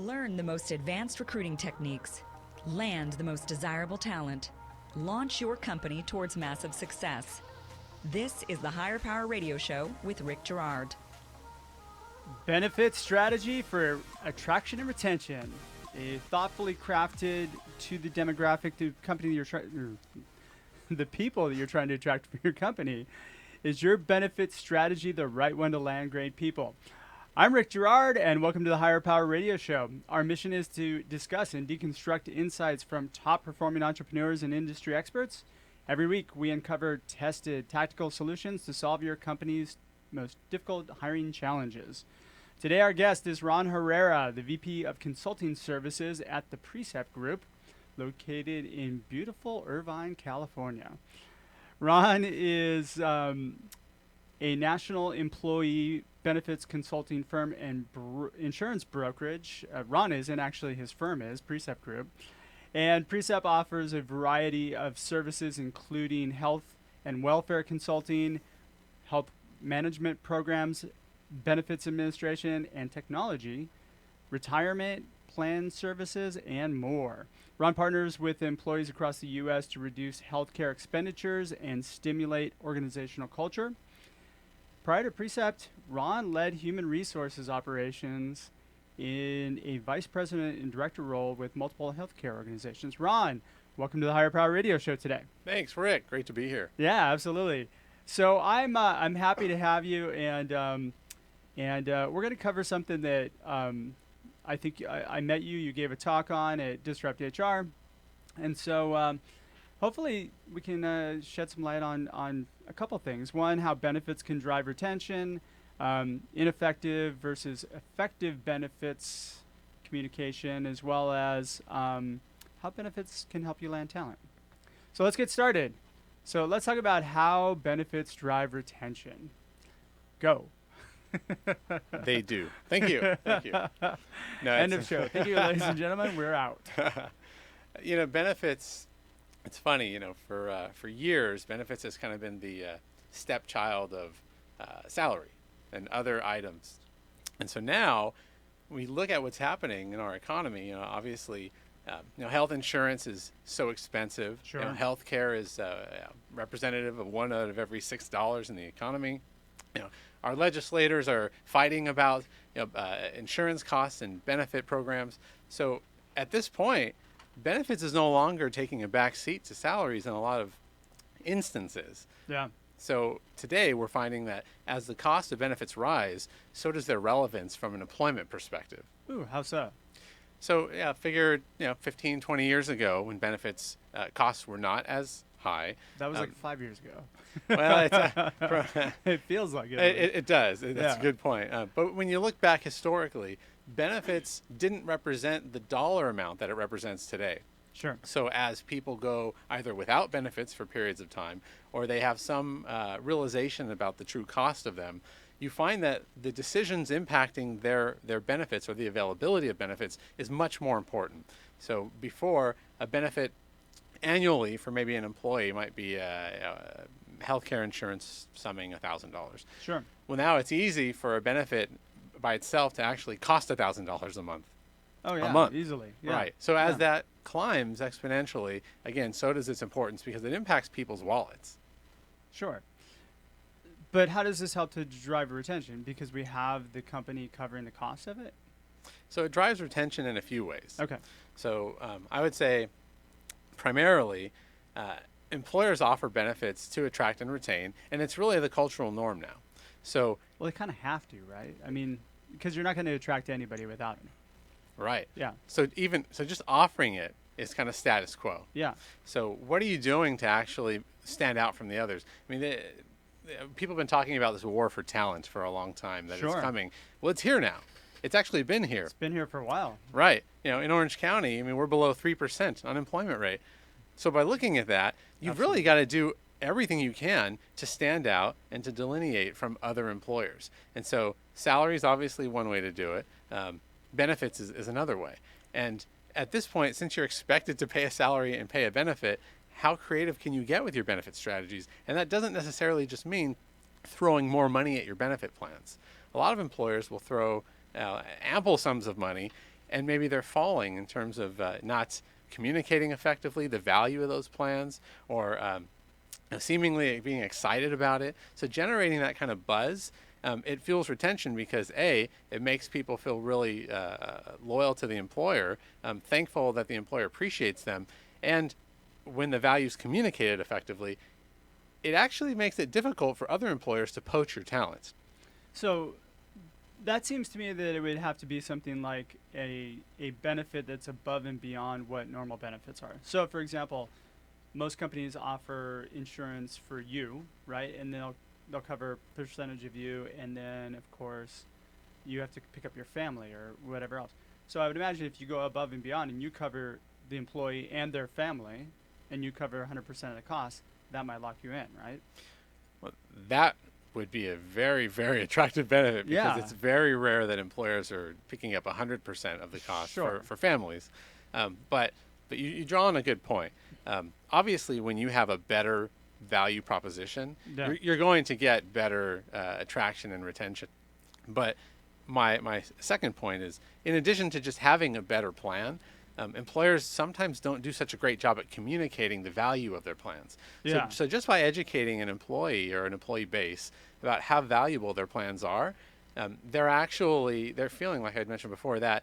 Learn the most advanced recruiting techniques. Land the most desirable talent. Launch your company towards massive success. This is the Higher Power Radio Show with Rick Girard. Benefit strategy for attraction and retention. A thoughtfully crafted to the demographic, the company the people that you're trying to attract for your company. Is your benefit strategy the right one to land great people? I'm Rick Girard, and welcome to the Higher Power Radio Show. Our mission is to discuss and deconstruct insights from top-performing entrepreneurs and industry experts. Every week, we uncover tested tactical solutions to solve your company's most difficult hiring challenges. Today, our guest is Ron Herrera, the VP of Consulting Services at the PRECEPT Group, located in beautiful Irvine, California. Ron is a national employee benefits consulting firm and insurance brokerage. Ron is, and actually his firm is, PRECEPT Group. And PRECEPT offers a variety of services, including health and welfare consulting, health management programs, benefits administration and technology, retirement plan services, and more. Ron partners with employees across the U.S. to reduce healthcare expenditures and stimulate organizational culture. Prior to PRECEPT, Ron led human resources operations in a vice president and director role with multiple healthcare organizations. Ron, welcome to the Higher Power Radio Show today. Thanks, Rick. Great to be here. Yeah, absolutely. So I'm happy to have you, and we're going to cover something that I think I met you. You gave a talk on at Disrupt HR, and so hopefully we can shed some light on a couple things. One, how benefits can drive retention, ineffective versus effective benefits communication, as well as how benefits can help you land talent. So let's get started. So let's talk about how benefits drive retention. Go. They do. Thank you. Thank you. No, End of show. Thank you, ladies and gentlemen. We're out. Benefits, it's funny, for years, benefits has kind of been the stepchild of salary and other items. And so now we look at what's happening in our economy. Obviously, health insurance is so expensive. Sure. Healthcare is representative of $1 out of every $6 in the economy. Our legislators are fighting about insurance costs and benefit programs. So at this point, benefits is no longer taking a back seat to salaries in a lot of instances. Yeah. So today we're finding that as the cost of benefits rise, so does their relevance from an employment perspective. Ooh, how so? So figure 15, 20 years ago when benefits costs were not as high. That was like 5 years ago. Well, it feels like it. It does. That's a good point. But when you look back historically, benefits didn't represent the dollar amount that it represents today. Sure. So as people go either without benefits for periods of time, or they have some realization about the true cost of them, you find that the decisions impacting their benefits or the availability of benefits is much more important. So before, a benefit annually for maybe an employee might be healthcare insurance summing $1,000. Sure. Well, now it's easy for a benefit by itself to actually cost $1,000 a month. Oh yeah, a month. Easily. Yeah. Right. So as that climbs exponentially, again, so does its importance because it impacts people's wallets. Sure. But how does this help to drive retention? Because we have the company covering the cost of it? So it drives retention in a few ways. Okay. So I would say primarily employers offer benefits to attract and retain, and it's really the cultural norm now. So well, they kind of have to, right? I mean, because you're not going to attract anybody without it. Right. Yeah. So just offering it is kind of status quo. Yeah. So what are you doing to actually stand out from the others? I mean, people have been talking about this war for talent for a long time, that it's coming. Well, it's here now. It's actually been here. It's been here for a while. Right. In Orange County, I mean, we're below 3% unemployment rate. So by looking at that, you've really got to do everything you can to stand out and to delineate from other employers. And so salary is obviously one way to do it. Benefits is another way. And at this point, since you're expected to pay a salary and pay a benefit, how creative can you get with your benefit strategies? And that doesn't necessarily just mean throwing more money at your benefit plans. A lot of employers will throw ample sums of money and maybe they're falling in terms of not communicating effectively the value of those plans, or seemingly being excited about it. So generating that kind of buzz, it fuels retention because A, it makes people feel really loyal to the employer, thankful that the employer appreciates them, and when the value is communicated effectively, it actually makes it difficult for other employers to poach your talent. So that seems to me that it would have to be something like a benefit that's above and beyond what normal benefits are. So, for example, most companies offer insurance for you, right? And they'll cover a percentage of you, and then of course you have to pick up your family or whatever else. So I would imagine if you go above and beyond and you cover the employee and their family, and you cover 100% of the cost, that might lock you in, right? Well, that would be a very, very attractive benefit because it's very rare that employers are picking up 100% of the cost for families. But you draw on a good point. Obviously, when you have a better value proposition, you're going to get better attraction and retention. But my second point is, in addition to just having a better plan, employers sometimes don't do such a great job at communicating the value of their plans. So just by educating an employee or an employee base about how valuable their plans are, they're feeling, like I'd mentioned before, that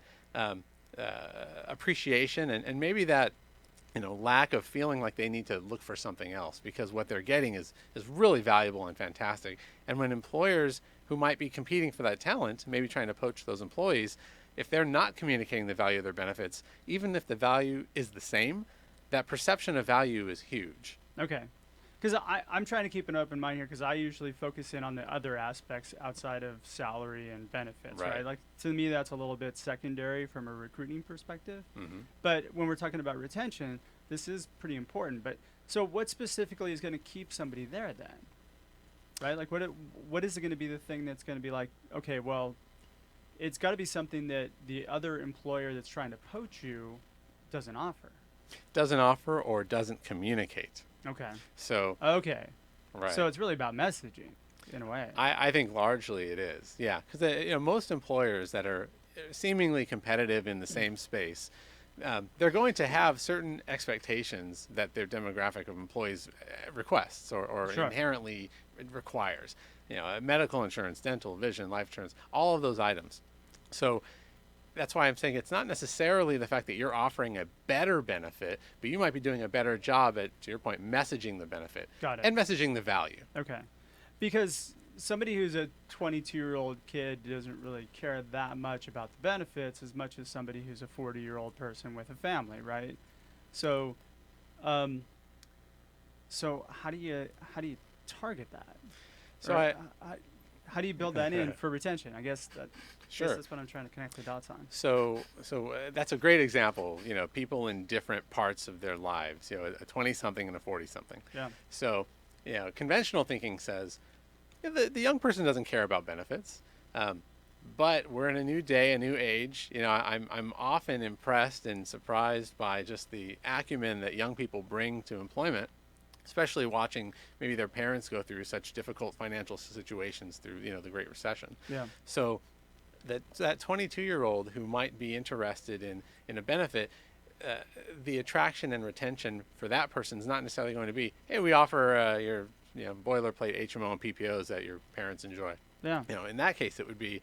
appreciation and maybe that lack of feeling like they need to look for something else, because what they're getting is really valuable and fantastic. And when employers who might be competing for that talent, maybe trying to poach those employees, if they're not communicating the value of their benefits, even if the value is the same, that perception of value is huge. Okay. Because I'm trying to keep an open mind here, because I usually focus in on the other aspects outside of salary and benefits, right? Like, to me, that's a little bit secondary from a recruiting perspective. Mm-hmm. But when we're talking about retention, this is pretty important. But so what specifically is going to keep somebody there then? Right? Like, what is it going to be the thing that's going to be like, okay, well, it's got to be something that the other employer that's trying to poach you doesn't offer. Doesn't offer or doesn't communicate. Okay. So. Okay. Right. So it's really about messaging, in a way. I think largely it is. Yeah, because most employers that are seemingly competitive in the same space, they're going to have certain expectations that their demographic of employees requests or inherently requires. Medical insurance, dental, vision, life insurance, all of those items. So that's why I'm saying it's not necessarily the fact that you're offering a better benefit, but you might be doing a better job at, to your point, messaging the benefit. Got it. And messaging the value. Okay. Because somebody who's a 22-year-old kid doesn't really care that much about the benefits as much as somebody who's a 40-year-old person with a family, right? So, so how do you target that? So how do you build that in for retention? I guess that's what I'm trying to connect the dots on. So that's a great example. People in different parts of their lives. A 20-something and a 40-something. Yeah. So, conventional thinking says the young person doesn't care about benefits, but we're in a new day, a new age. I'm often impressed and surprised by just the acumen that young people bring to employment, especially watching maybe their parents go through such difficult financial situations through the Great Recession. Yeah. So that 22-year-old who might be interested in a benefit, the attraction and retention for that person is not necessarily going to be, hey, we offer your boilerplate HMO and PPOs that your parents enjoy. Yeah. In that case, it would be,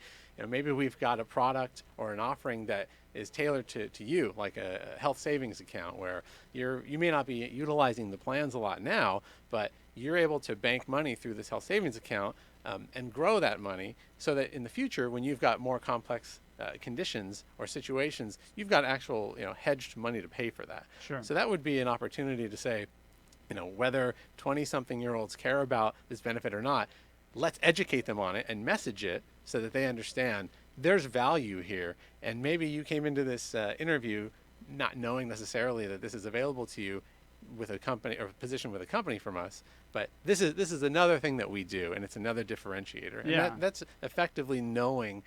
maybe we've got a product or an offering that is tailored to you, like a health savings account, where you may not be utilizing the plans a lot now, but you're able to bank money through this health savings account and grow that money so that in the future, when you've got more complex conditions or situations, you've got actual hedged money to pay for that. Sure. So that would be an opportunity to say, whether 20-something-year-olds care about this benefit or not, let's educate them on it and message it so that they understand there's value here. And maybe you came into this interview not knowing necessarily that this is available to you with a company or a position with a company from us, but this is another thing that we do, and it's another differentiator. And that's effectively knowing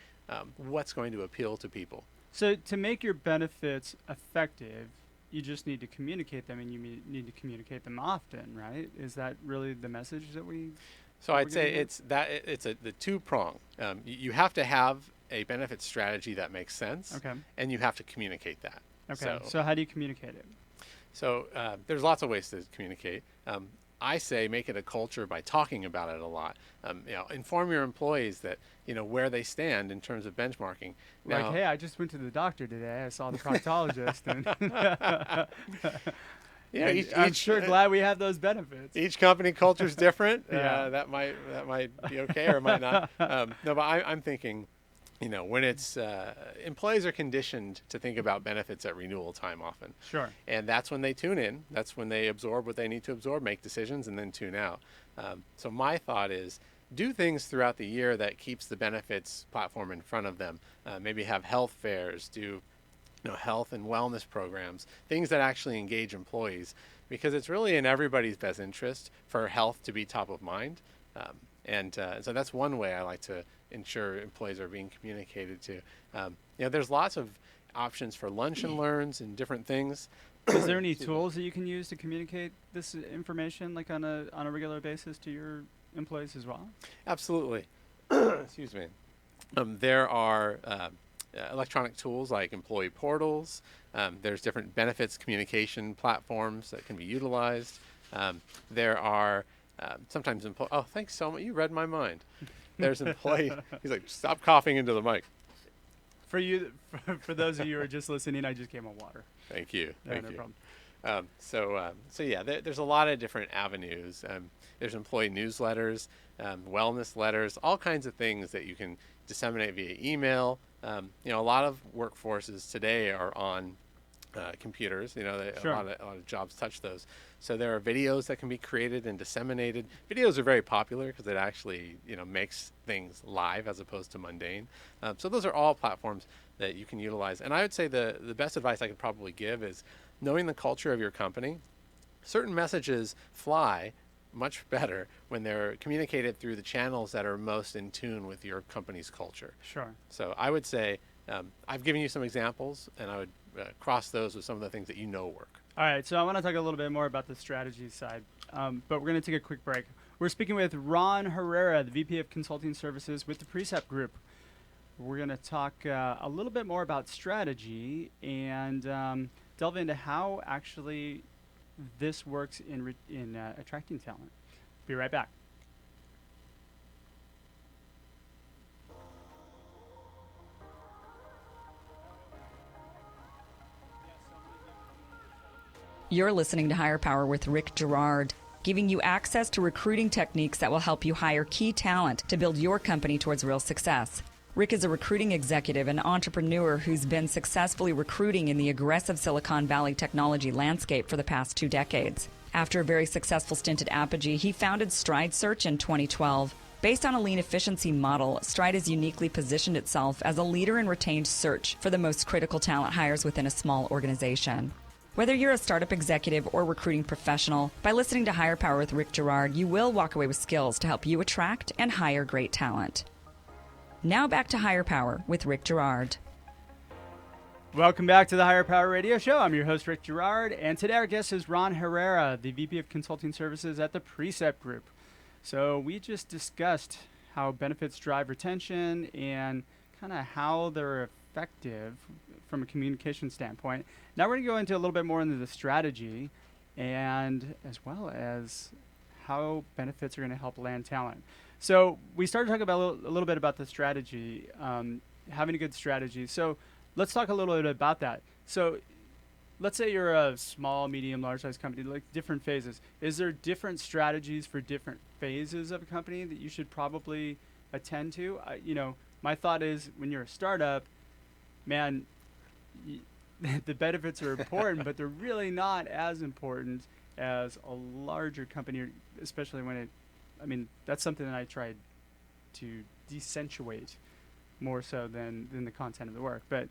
what's going to appeal to people. So to make your benefits effective, you just need to communicate them, and you need to communicate them often, right? Is that really the message that we? So I'd say it's the two-prong. You have to have a benefit strategy that makes sense. Okay. And you have to communicate that. Okay. So how do you communicate it? So there's lots of ways to communicate. I say make it a culture by talking about it a lot. Inform your employees that where they stand in terms of benchmarking. Like, Now, hey, I just went to the doctor today. I saw the proctologist, and yeah, I'm sure glad we have those benefits. each company culture is different. Yeah. That might be okay or it might not. No, but I'm thinking, when it's employees are conditioned to think about benefits at renewal time often. Sure. And that's when they tune in. That's when they absorb what they need to absorb, make decisions, and then tune out. So my thought is do things throughout the year that keeps the benefits platform in front of them. Maybe have health fairs, do health and wellness programs, things that actually engage employees, because it's really in everybody's best interest for health to be top of mind. So that's one way I like to ensure employees are being communicated to. There's lots of options for lunch and learns and different things. Is there any tools that you can use to communicate this information, like on a regular basis, to your employees as well? Absolutely. Excuse me. There are electronic tools like employee portals. There's different benefits communication platforms that can be utilized. There are sometimes oh, thanks so much. You read my mind. There's employee. He's like, stop coughing into the mic. For you, for those of you who are just listening, I just gave him water. Thank you. No problem. So yeah, there's a lot of different avenues. There's employee newsletters, wellness letters, all kinds of things that you can disseminate via email. A lot of workforces today are on computers. Sure. A lot of jobs touch those. So there are videos that can be created and disseminated. Videos are very popular because it actually makes things live as opposed to mundane. So those are all platforms that you can utilize. And I would say the best advice I could probably give is knowing the culture of your company. Certain messages fly much better when they're communicated through the channels that are most in tune with your company's culture. Sure. So I would say I've given you some examples, and I would cross those with some of the things that work. All right, so I want to talk a little bit more about the strategy side, but we're going to take a quick break. We're speaking with Ron Herrera, the VP of Consulting Services with the PRECEPT Group. We're going to talk a little bit more about strategy and delve into how actually this works in attracting talent. Be right back. You're listening to Higher Power with Rick Girard, giving you access to recruiting techniques that will help you hire key talent to build your company towards real success. Rick is a recruiting executive and entrepreneur who's been successfully recruiting in the aggressive Silicon Valley technology landscape for the past 2 decades. After a very successful stint at Apogee, he founded Stride Search in 2012. Based on a lean efficiency model, Stride has uniquely positioned itself as a leader in retained search for the most critical talent hires within a small organization. Whether you're a startup executive or recruiting professional, by listening to Higher Power with Rick Girard, you will walk away with skills to help you attract and hire great talent. Now back to Higher Power with Rick Girard. Welcome back to the Higher Power Radio Show. I'm your host, Rick Girard, and today our guest is Ron Herrera, the VP of Consulting Services at the PRECEPT Group. So we just discussed how benefits drive retention and kind of how they're effective from a communication standpoint. Now we're going to go into a little bit more into the strategy and as well as how benefits are going to help land talent. So we started talking about a little bit about the strategy, having a good strategy. So let's talk a little bit about that. So let's say you're a small, medium, large-size company, like different phases. Is there different strategies for different phases of a company that you should probably attend to? My thought is when you're a startup, man, the benefits are important, but they're really not as important as a larger company, especially when that's something that I tried to decentuate more so than the content of the work. But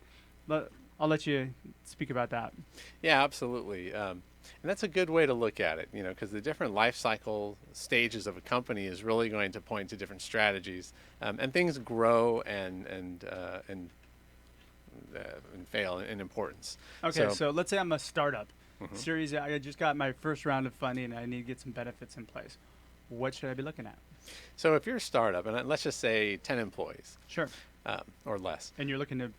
I'll let you speak about that. Yeah, absolutely. And that's a good way to look at it, because the different life cycle stages of a company is really going to point to different strategies, and things grow and fail in importance. Okay, so let's say I'm a startup. Series A, I just got my first round of funding and I need to get some benefits in place. What should I be looking at? So if you're a startup, and let's just say 10 employees. Sure. or less. And you're looking to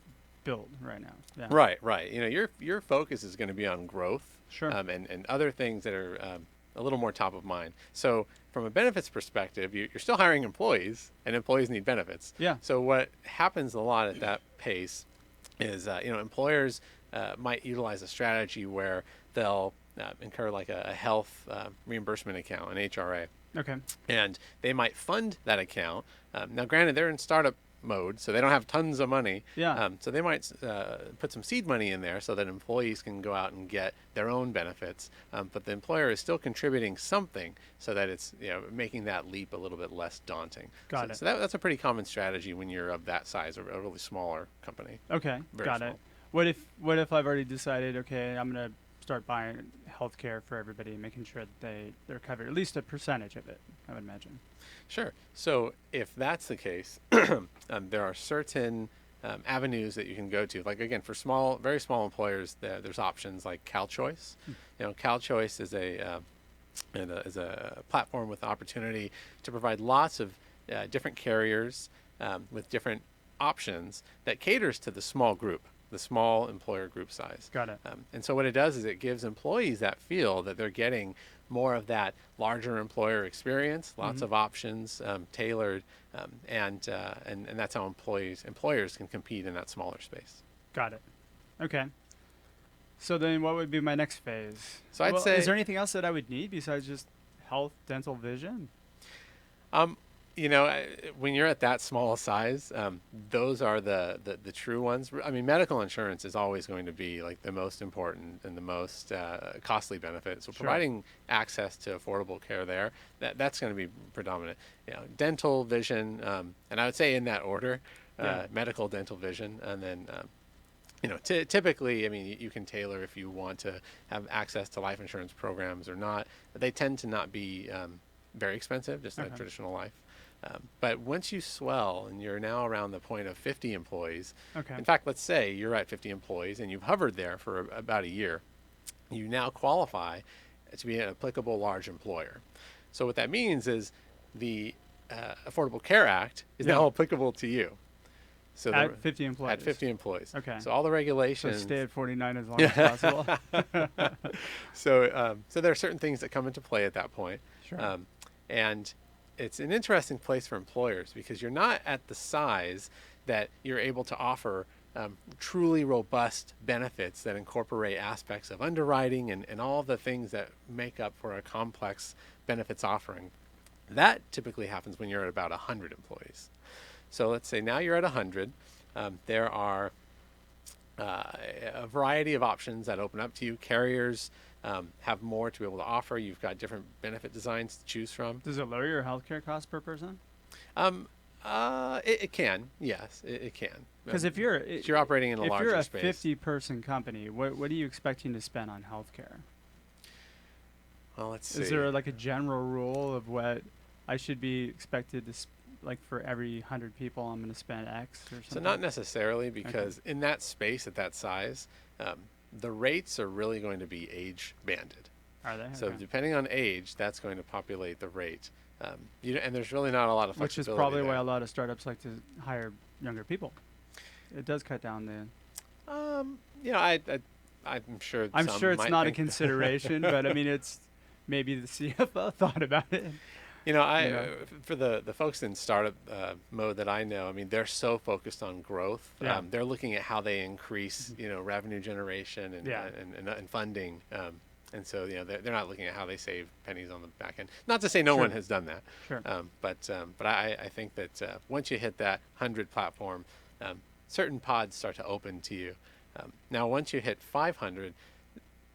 build right now. Yeah. Right. You know, your focus is going to be on growth, Sure. and other things that are a little more top of mind. So from a benefits perspective, you're still hiring employees, and employees need benefits. Yeah. So what happens a lot at that pace is, employers might utilize a strategy where they'll incur like a health reimbursement account, an HRA. Okay. And they might fund that account. Now, granted, they're in startup mode, so they don't have tons of money. Yeah. So they might put some seed money in there so that employees can go out and get their own benefits. But the employer is still contributing something so that it's making that leap a little bit less daunting. Got it. So that's a pretty common strategy when you're of that size, or a really smaller company. Okay. Very Got small. it. What if I've already decided, okay, I'm going to start buying healthcare for everybody and making sure that they're covered, at least a percentage of it, I would imagine. Sure. So if that's the case, there are certain avenues that you can go to. Like, again, for very small employers, there's options like CalChoice. CalChoice is a platform with the opportunity to provide lots of different carriers with different options that caters to the small group, the small employer group size. Got it. And so what it does is it gives employees that feel that they're getting more of that larger employer experience, lots of options, tailored, and that's how employers can compete in that smaller space. Got it. Okay. So then what would be my next phase? So I'd say, is there anything else that I would need besides just health, dental, vision? when you're at that small size, those are the true ones. I mean, medical insurance is always going to be like the most important and the most costly benefit. So Sure. providing access to affordable care there, that's going to be predominant. Dental, vision, and I would say in that order, medical, dental, vision, and then typically, I mean, you can tailor if you want to have access to life insurance programs or not. But they tend to not be very expensive, just like traditional life. But once you swell and you're now around the point of 50 employees, in fact, let's say you're at 50 employees and you've hovered there for about a year, you now qualify to be an applicable large employer. So what that means is the Affordable Care Act is now applicable to you. So at 50 employees. At 50 employees. Okay. So all the So regulations. stay at 49 as long as possible. So there are certain things that come into play at that point. Sure. And it's an interesting place for employers because you're not at the size that you're able to offer truly robust benefits that incorporate aspects of underwriting and all the things that make up for a complex benefits offering. That typically happens when you're at about 100 employees. So let's say now you're at 100. There are a variety of options that open up to you. Carriers have more to be able to offer. You've got different benefit designs to choose from. Does it lower your healthcare cost per person? It can, yes, it can. Because if you're operating in a larger if space. you're a 50-person company, what are you expecting to spend on healthcare? Well, let's see. Is there like a general rule of what I should be expected to like for every 100 people I'm going to spend X or something? So not necessarily, because in that space at that size, the rates are really going to be age banded. Are they? So Okay. depending on age, that's going to populate the rate. And there's really not a lot of Which is flexibility probably there. why a lot of startups like to hire younger people. It does cut down the. I'm sure. I'm some sure it's might not a think consideration, but I mean, it's maybe the CFO thought about it. For the folks in startup mode that I know, I mean, they're so focused on growth. Yeah. They're looking at how they increase, revenue generation and funding. And so, they're not looking at how they save pennies on the back end. Not to say no one has done that. Sure. But I think that once you hit that 100 platform, certain pods start to open to you. Now, once you hit 500,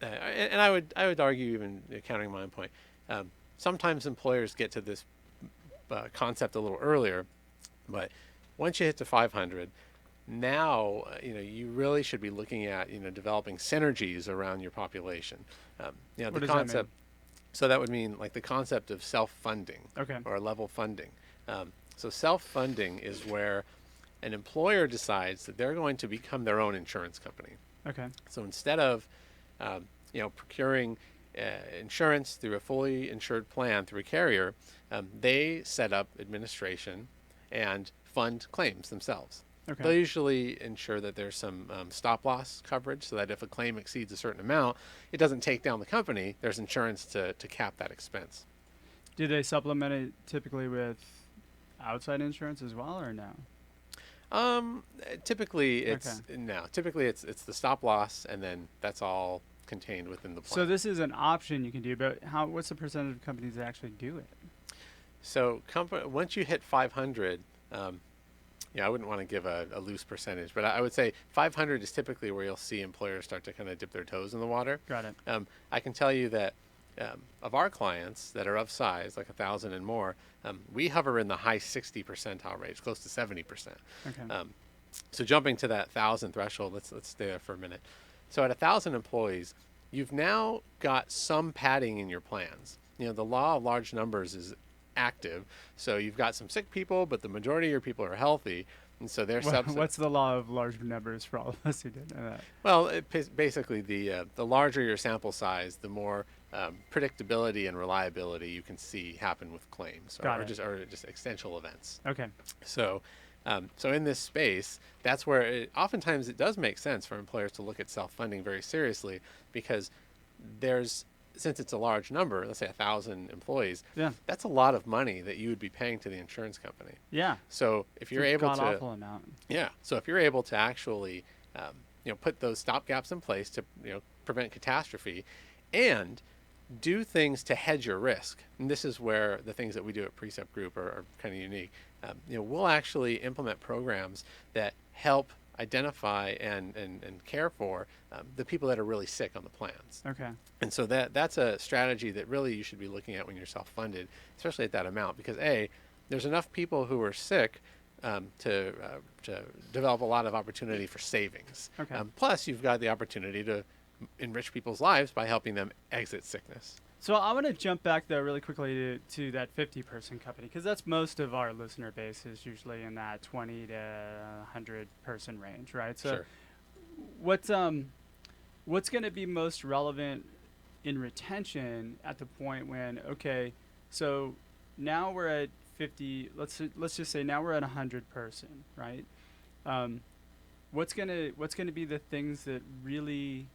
and I would argue, even countering my own point, sometimes employers get to this concept a little earlier, but once you hit to 500, now you really should be looking at developing synergies around your population. The What does concept. that mean? So that would mean like the concept of self-funding Okay. or level funding. So self-funding is where an employer decides that they're going to become their own insurance company. Okay. So instead of procuring insurance through a fully insured plan through a carrier, they set up administration and fund claims themselves. Okay. They'll usually ensure that there's some stop loss coverage so that if a claim exceeds a certain amount, it doesn't take down the company. There's insurance to cap that expense. Do they supplement it typically with outside insurance as well, or no? Typically it's no. Typically it's the stop loss, and then that's all contained within the plan. So this is an option you can do, but what's the percentage of companies that actually do it? So once you hit 500, I wouldn't want to give a loose percentage, but I would say 500 is typically where you'll see employers start to kind of dip their toes in the water. Got it. I can tell you that of our clients that are of size, like 1,000 and more, we hover in the high 60 percentile range, close to 70%. Okay. So jumping to that 1,000 threshold, let's stay there for a minute. So at 1,000 employees, you've now got some padding in your plans. The law of large numbers is active, so you've got some sick people, but the majority of your people are healthy, and so they're What's the law of large numbers for all of us who didn't know that? Well, basically the larger your sample size, the more predictability and reliability you can see happen with claims or just existential events. Okay. So in this space, that's where oftentimes it does make sense for employers to look at self-funding very seriously, because since it's a large number, let's say 1,000 employees, that's a lot of money that you would be paying to the insurance company. Yeah. So if you're able to, awful amount. Yeah. So if you're able to actually, put those stopgaps in place to, prevent catastrophe, and do things to hedge your risk, and this is where the things that we do at PRECEPT Group are kind of unique. We'll actually implement programs that help identify and care for the people that are really sick on the plans. Okay. And so that's a strategy that really you should be looking at when you're self-funded, especially at that amount, because there's enough people who are sick to develop a lot of opportunity for savings. Okay. Plus, you've got the opportunity to enrich people's lives by helping them exit sickness. So I want to jump back though really quickly to that 50-person company, because that's most of our listener base is usually in that 20 to 100-person range, right? So Sure. what's going to be most relevant in retention at the point when, okay, so now we're at 50, let's just say now we're at 100-person, right? What's going to be the things that really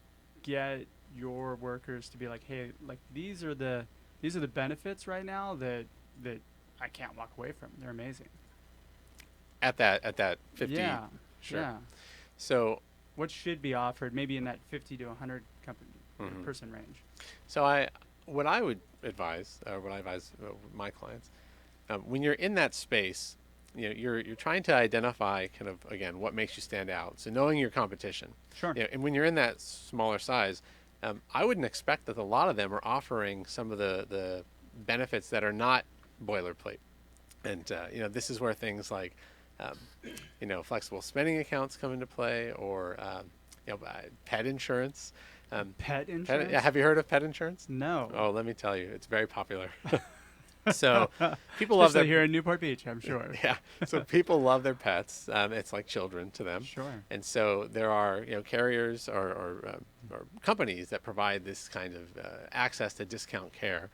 get your workers to be like, hey, like these are the benefits right now that I can't walk away from. They're amazing. At that 50. Yeah. Sure. Yeah. So what should be offered maybe in that 50 to 100 person range? So what I would advise, or what I advise my clients, when you're in that space, you're trying to identify kind of, again, what makes you stand out. So knowing your competition. Sure. And when you're in that smaller size, I wouldn't expect that a lot of them are offering some of the benefits that are not boilerplate. And, this is where things like, flexible spending accounts come into play, or, pet insurance. Pet insurance? Have you heard of pet insurance? No. Oh, let me tell you, it's very popular. So people love their here in Newport Beach, I'm sure. Yeah. So people love their pets. It's like children to them. Sure. And so there are carriers or companies that provide this kind of access to discount care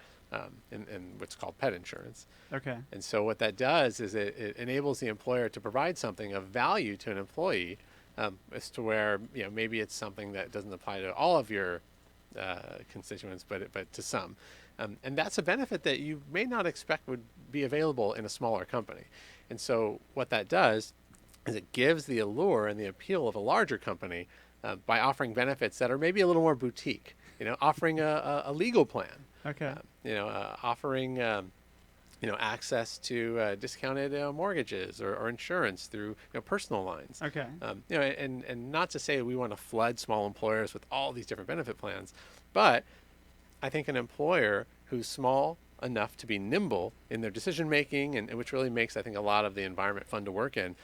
in what's called pet insurance. Okay. And so what that does is it enables the employer to provide something of value to an employee, as to where maybe it's something that doesn't apply to all of your constituents, but to some. And that's a benefit that you may not expect would be available in a smaller company. And so what that does is it gives the allure and the appeal of a larger company by offering benefits that are maybe a little more boutique, offering a legal plan. Okay. Offering access to discounted mortgages or insurance through personal lines. Okay. And not to say we want to flood small employers with all these different benefit plans, but I think an employer who's small enough to be nimble in their decision making, and which really makes, I think, a lot of the environment fun to work in,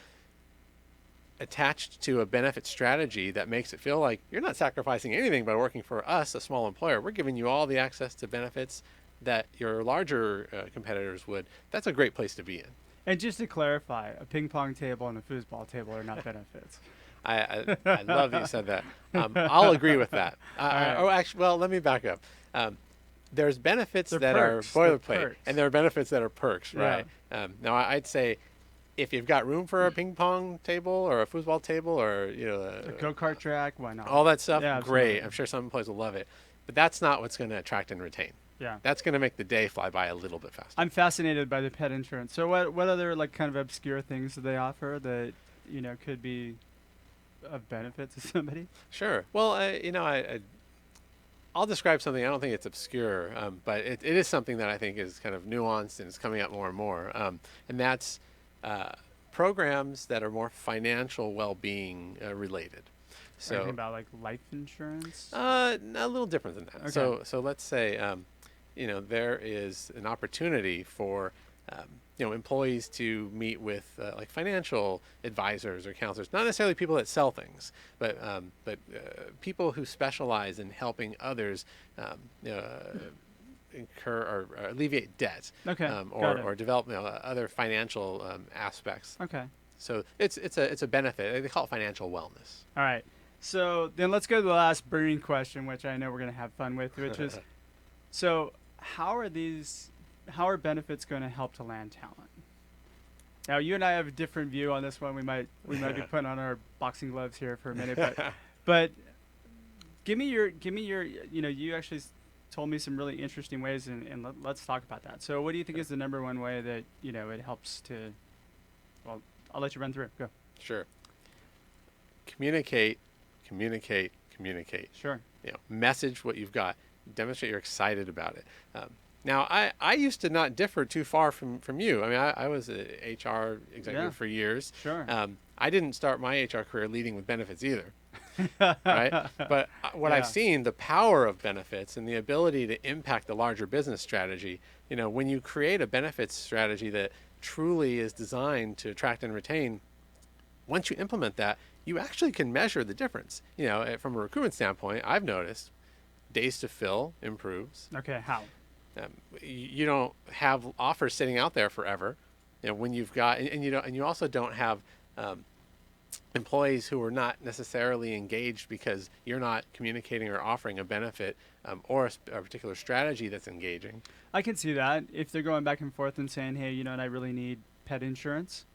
attached to a benefit strategy that makes it feel like you're not sacrificing anything by working for us, a small employer. We're giving you all the access to benefits that your larger competitors would. That's a great place to be in. And just to clarify, a ping pong table and a foosball table are not benefits. I love that you said that. I'll agree with that. Right. Oh, actually, well, let me back up. There's benefits They're that perks. are They're boilerplate, perks. and there are benefits that are perks, Yeah. right? Now, I'd say if you've got room for a ping pong table or a foosball table or A go-kart track, why not? all that stuff, Yeah, great. absolutely. I'm sure some employees will love it, but that's not what's going to attract and retain. Yeah. That's going to make the day fly by a little bit faster. I'm fascinated by the pet insurance. So what other like kind of obscure things do they offer that could be of benefit to somebody? Sure. Well, I'll describe something. I don't think it's obscure, but it is something that I think is kind of nuanced and is coming up more and more. And that's programs that are more financial well-being related. So Anything about like life insurance? a little different than that. Okay. So let's say there is an opportunity for employees to meet with like financial advisors or counselors, not necessarily people that sell things, but people who specialize in helping others incur or alleviate debt, Okay, got it. or develop other financial aspects. Okay. So it's a benefit. They call it financial wellness. All right. So then let's go to the last burning question, which I know we're going to have fun with, which is, so how are benefits going to help to land talent? Now, you and I have a different view on this one. We might be putting on our boxing gloves here for a minute, but give me your you actually told me some really interesting ways, and let's talk about that. So what do you think is the number one way that it helps to? Well, I'll let you run through it. Go. Sure. Communicate. Sure. Message what you've got. Demonstrate you're excited about it. Now, I used to not differ too far from you. I mean, I was an HR executive for years. Sure. I didn't start my HR career leading with benefits either. Right? But what I've seen, the power of benefits and the ability to impact the larger business strategy, when you create a benefits strategy that truly is designed to attract and retain, once you implement that, you actually can measure the difference. From a recruitment standpoint, I've noticed days to fill improves. Okay, how? You don't have offers sitting out there forever. When you've got, and you also don't have employees who are not necessarily engaged because you're not communicating or offering a benefit or a particular strategy that's engaging. I can see that if they're going back and forth and saying, hey, and I really need pet insurance,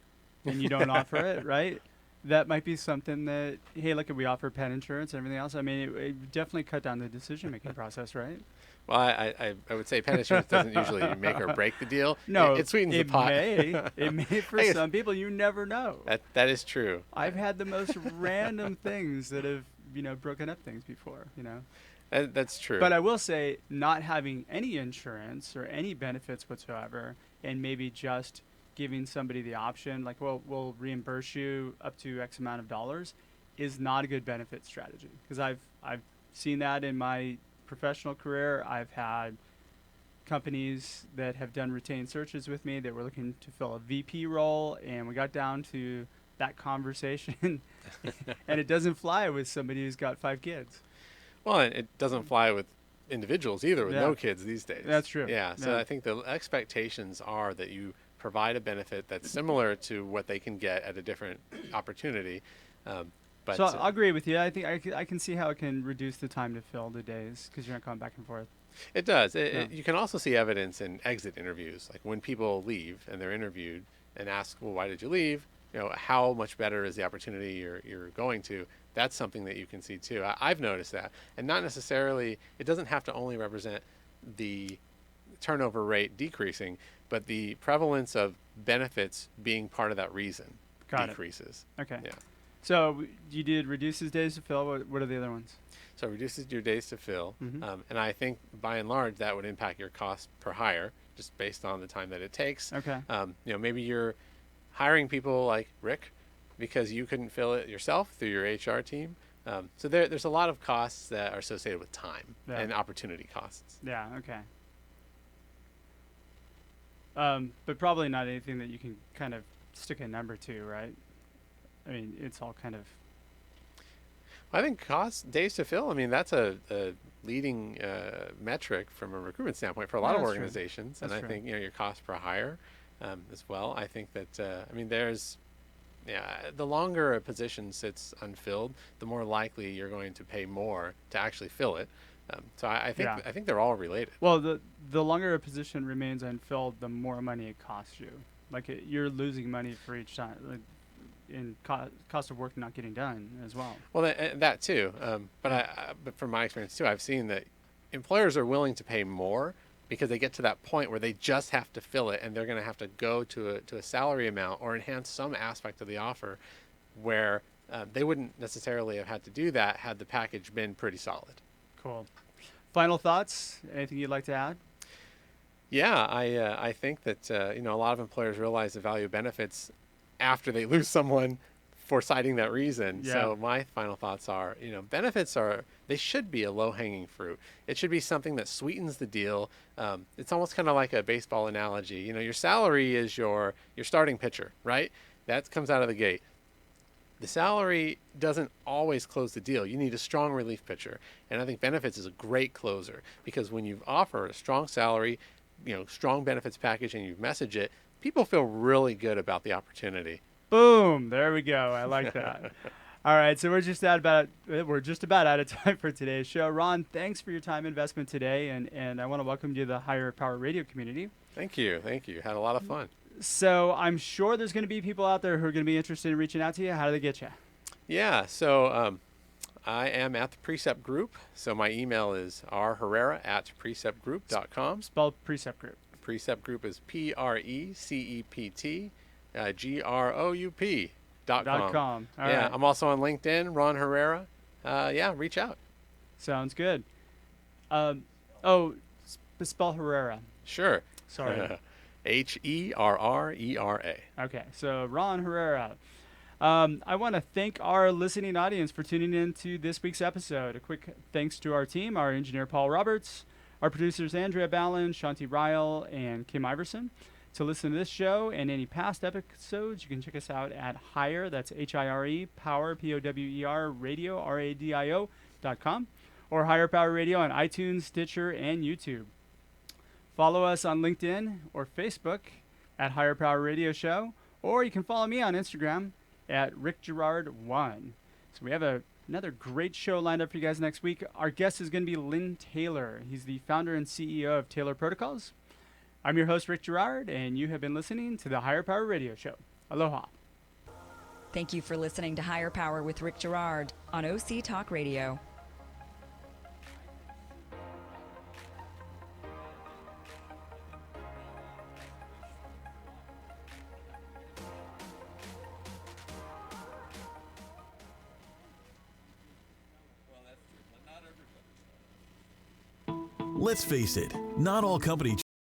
and you don't offer it, right? That might be something that, hey, look, we offer pet insurance and everything else. I mean, it definitely cut down the decision-making process, right? Well, I would say pet insurance doesn't usually make or break the deal. No, it sweetens the pot. It may for some people. You never know. That is true. I've had the most random things that have, broken up things before, That's true. But I will say not having any insurance or any benefits whatsoever, and maybe just giving somebody the option, like, well, we'll reimburse you up to X amount of dollars, is not a good benefit strategy. Because I've seen that in my professional career. I've had companies that have done retained searches with me that were looking to fill a VP role, and we got down to that conversation, and it doesn't fly with somebody who's got 5 kids. Well, it doesn't fly with individuals either with no kids these days. That's true. Yeah, so I think the expectations are that you provide a benefit that's similar to what they can get at a different opportunity. But so I'll agree with you. I think I can see how it can reduce the time to fill the days because you're not going back and forth. It does. You can also see evidence in exit interviews, like when people leave and they're interviewed and ask, well, why did you leave? How much better is the opportunity you're going to? That's something that you can see too. I've noticed that. And not necessarily, it doesn't have to only represent the turnover rate decreasing, but the prevalence of benefits being part of that reason decreases. Okay. Yeah. So you did reduces days to fill. What are the other ones? So it reduces your days to fill. Mm-hmm. And I think by and large that would impact your cost per hire just based on the time that it takes. Okay. Maybe you're hiring people like Rick because you couldn't fill it yourself through your HR team. So there's a lot of costs that are associated with time and opportunity costs. Yeah, okay. But probably not anything that you can kind of stick a number to, right? I mean, it's all kind of... I think days to fill, that's a leading metric from a recruitment standpoint for a lot of organizations. And I think, your cost per hire as well. I think that, there's... the longer a position sits unfilled, the more likely you're going to pay more to actually fill it. So I think they're all related. Well, the longer a position remains unfilled, the more money it costs you. Like you're losing money for each time, like, in cost of work not getting done as well. Well, that too. But from my experience too, I've seen that employers are willing to pay more because they get to that point where they just have to fill it, and they're going to have to go to a salary amount or enhance some aspect of the offer, where they wouldn't necessarily have had to do that had the package been pretty solid. Cool. Final thoughts? Anything you'd like to add? Yeah, I think that a lot of employers realize the value of benefits after they lose someone for citing that reason. Yeah. So my final thoughts are, benefits they should be a low-hanging fruit. It should be something that sweetens the deal. It's almost kind of like a baseball analogy. Your salary is your starting pitcher, right? That comes out of the gate. The salary doesn't always close the deal. You need a strong relief pitcher. And I think benefits is a great closer, because when you offer a strong salary, strong benefits package, and you message it, people feel really good about the opportunity. Boom! There we go. I like that. All right, so we're just about out of time for today's show. Ron, thanks for your time investment today, and I want to welcome you to the Higher Power Radio community. Thank you. Had a lot of fun. So I'm sure there's going to be people out there who are going to be interested in reaching out to you. How do they get you? Yeah, so I am at the PRECEPT Group. So my email is rherrera@preceptgroup.com. Spell PRECEPT Group. PRECEPT Group is PRECEPT All yeah, right. I'm also on LinkedIn, Ron Herrera. Reach out. Sounds good. Spell Herrera. Sure. Sorry. Herrera. Okay, so Ron Herrera. I want to thank our listening audience for tuning in to this week's episode. A quick thanks to our team, our engineer Paul Roberts, our producers Andrea Ballin, Shanti Ryle, and Kim Iverson. To listen to this show and any past episodes, you can check us out at Hire, that's HIRE, Power, POWER, Radio, RADIO.com, or Higher Power Radio on iTunes, Stitcher, and YouTube. Follow us on LinkedIn or Facebook at Higher Power Radio Show, or you can follow me on Instagram at RickGerard1. So we have another great show lined up for you guys next week. Our guest is going to be Lynn Taylor. He's the founder and CEO of Taylor Protocols. I'm your host, Rick Gerard, and you have been listening to the Higher Power Radio Show. Aloha. Thank you for listening to Higher Power with Rick Gerard on OC Talk Radio. Let's face it, not all company